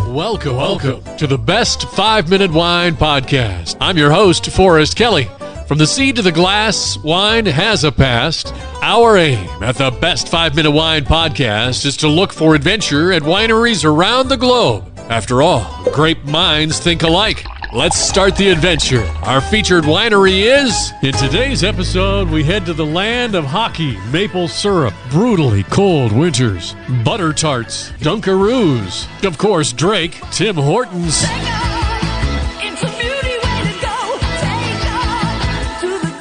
Welcome to the Best 5-Minute Wine Podcast. I'm your host, Forrest Kelly. From the seed to the glass, wine has a past. Our aim at the Best 5-Minute Wine Podcast is to look for adventure at wineries around the globe. After all, grape minds think alike. Let's start the adventure. Our featured winery is... In today's episode, we head to the land of hockey, maple syrup, brutally cold winters, butter tarts, Duncker Roos, of course, Drake, Tim Hortons,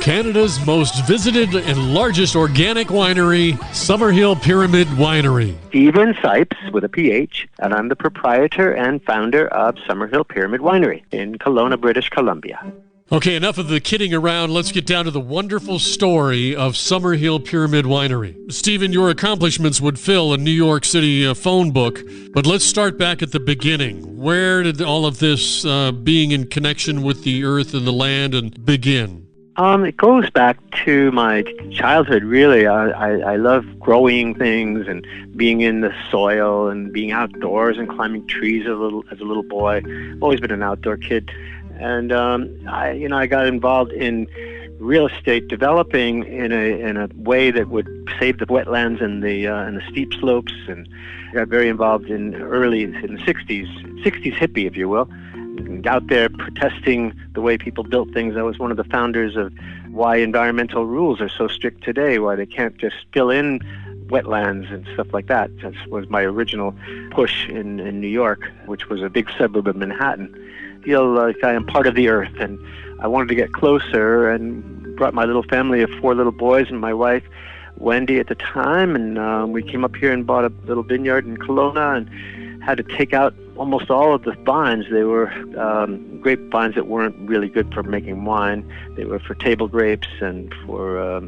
Canada's most visited and largest organic winery, Summerhill Pyramid Winery. Stephen Cipes with a PH, and I'm the proprietor and founder of Summerhill Pyramid Winery in Kelowna, British Columbia. Okay, enough of the kidding around. Let's get down to the wonderful story of Summerhill Pyramid Winery. Stephen, your accomplishments would fill a New York City phone book, but let's start back at the beginning. Where did all of this being in connection with the earth and the land and begin? It goes back to my childhood, really. I love growing things and being in the soil and being outdoors and climbing trees as a little boy. I've always been an outdoor kid. And I got involved in real estate developing in a way that would save the wetlands and the steep slopes, and got very involved in the 60s hippie, if you will. Out there protesting the way people built things. I was one of the founders of why environmental rules are so strict today, why they can't just fill in wetlands and stuff like that. That was my original push in New York, which was a big suburb of Manhattan. I feel like I am part of the earth, and I wanted to get closer and brought my little family of 4 little boys and my wife, Wendy, at the time, and we came up here and bought a little vineyard in Kelowna and had to take out almost all of the vines. They were grape vines that weren't really good for making wine. They were for table grapes and for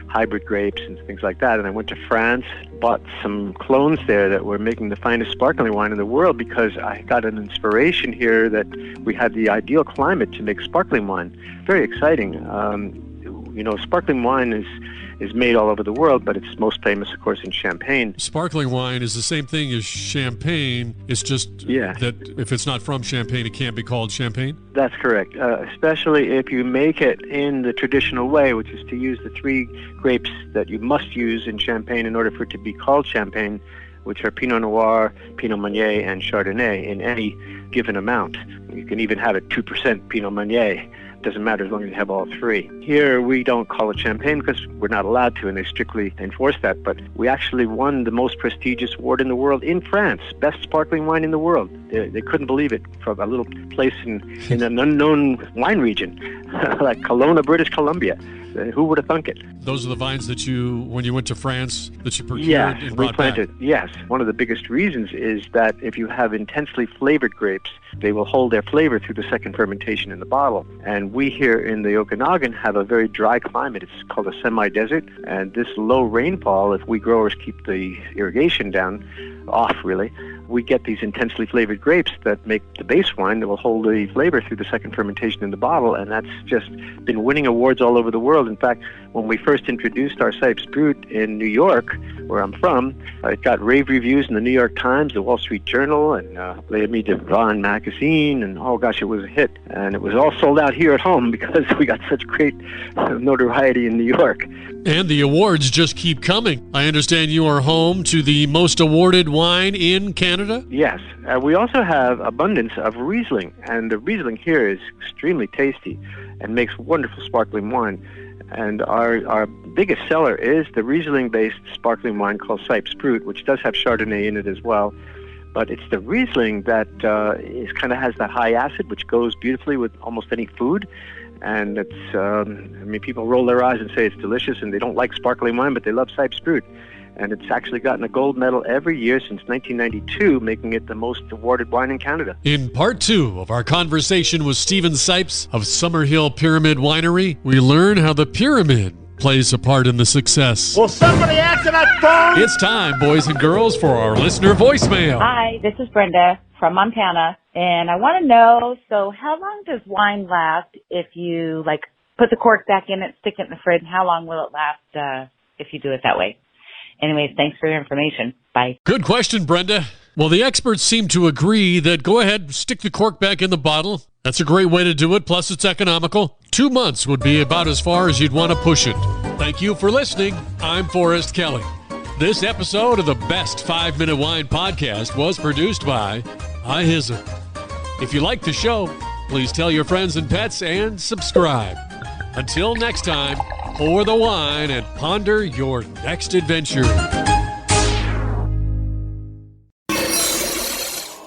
hybrid grapes and things like that. And I went to France, bought some clones there that were making the finest sparkling wine in the world, because I got an inspiration here that we had the ideal climate to make sparkling wine. Very exciting. Sparkling wine is made all over the world, but it's most famous, of course, in Champagne. Sparkling wine is the same thing as champagne. It's just that if it's not from Champagne, it can't be called champagne? That's correct, especially if you make it in the traditional way, which is to use the 3 grapes that you must use in Champagne in order for it to be called champagne, which are Pinot Noir, Pinot Meunier, and Chardonnay in any given amount. You can even have it 2% Pinot Meunier. Doesn't matter as long as you have all 3. Here we don't call it champagne because we're not allowed to, and they strictly enforce that. But we actually won the most prestigious award in the world in France, best sparkling wine in the world. They couldn't believe it, from a little place in an unknown wine region like Kelowna, British Columbia. Who would have thunk it? Those are the vines that you, when you went to France, that you procured and brought replanted. back. Yes. One of the biggest reasons is that if you have intensely flavored grapes, they will hold their flavor through the second fermentation in the bottle. And we here in the Okanagan have a very dry climate. It's called a semi-desert. And this low rainfall, if we growers keep the irrigation off, really, we get these intensely flavored grapes that make the base wine that will hold the flavor through the second fermentation in the bottle, and that's just been winning awards all over the world. In fact, when we first introduced our Cipes Brut in New York, where I'm from, it got rave reviews in the New York Times, the Wall Street Journal, and L'Ami Devon magazine, and oh gosh, it was a hit. And it was all sold out here at home because we got such great notoriety in New York. And the awards just keep coming. I understand you are home to the most awarded wine in Canada? Yes. We also have abundance of Riesling, and the Riesling here is extremely tasty and makes wonderful sparkling wine. And our biggest seller is the Riesling-based sparkling wine called Cipes Brut, which does have Chardonnay in it as well. But it's the Riesling that has that high acid, which goes beautifully with almost any food. And it's, people roll their eyes and say it's delicious, and they don't like sparkling wine, but they love Cipes Brut. And it's actually gotten a gold medal every year since 1992, making it the most awarded wine in Canada. In part 2 of our conversation with Stephen Cipes of Summerhill Pyramid Winery, we learn how the pyramid plays a part in the success. Will somebody answer that phone? It's time, boys and girls, for our listener voicemail. Hi, this is Brenda from Montana, and I want to know, so how long does wine last if you, put the cork back in it, stick it in the fridge, and how long will it last if you do it that way? Anyways, thanks for your information. Bye. Good question, Brenda. Well, the experts seem to agree that go ahead, stick the cork back in the bottle. That's a great way to do it, plus it's economical. 2 months would be about as far as you'd want to push it. Thank you for listening. I'm Forrest Kelly. This episode of the Best 5 Minute Wine Podcast was produced by iHizzle. If you like the show, please tell your friends and pets and subscribe. Until next time, pour the wine and ponder your next adventure.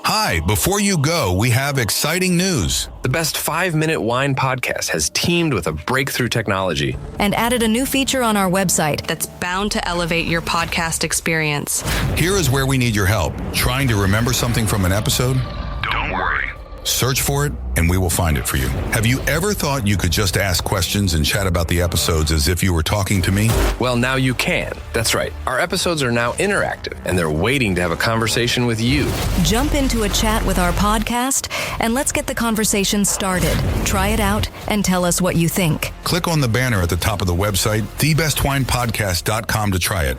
Hi, before you go, we have exciting news. The Best 5 Minute Wine Podcast has teamed with a breakthrough technology and added a new feature on our website that's bound to elevate your podcast experience. Here is where we need your help. Trying to remember something from an episode? Don't worry. Search for it, and we will find it for you. Have you ever thought you could just ask questions and chat about the episodes as if you were talking to me? Well, now you can. That's right. Our episodes are now interactive, and they're waiting to have a conversation with you. Jump into a chat with our podcast, and let's get the conversation started. Try it out and tell us what you think. Click on the banner at the top of the website, thebestwinepodcast.com, to try it.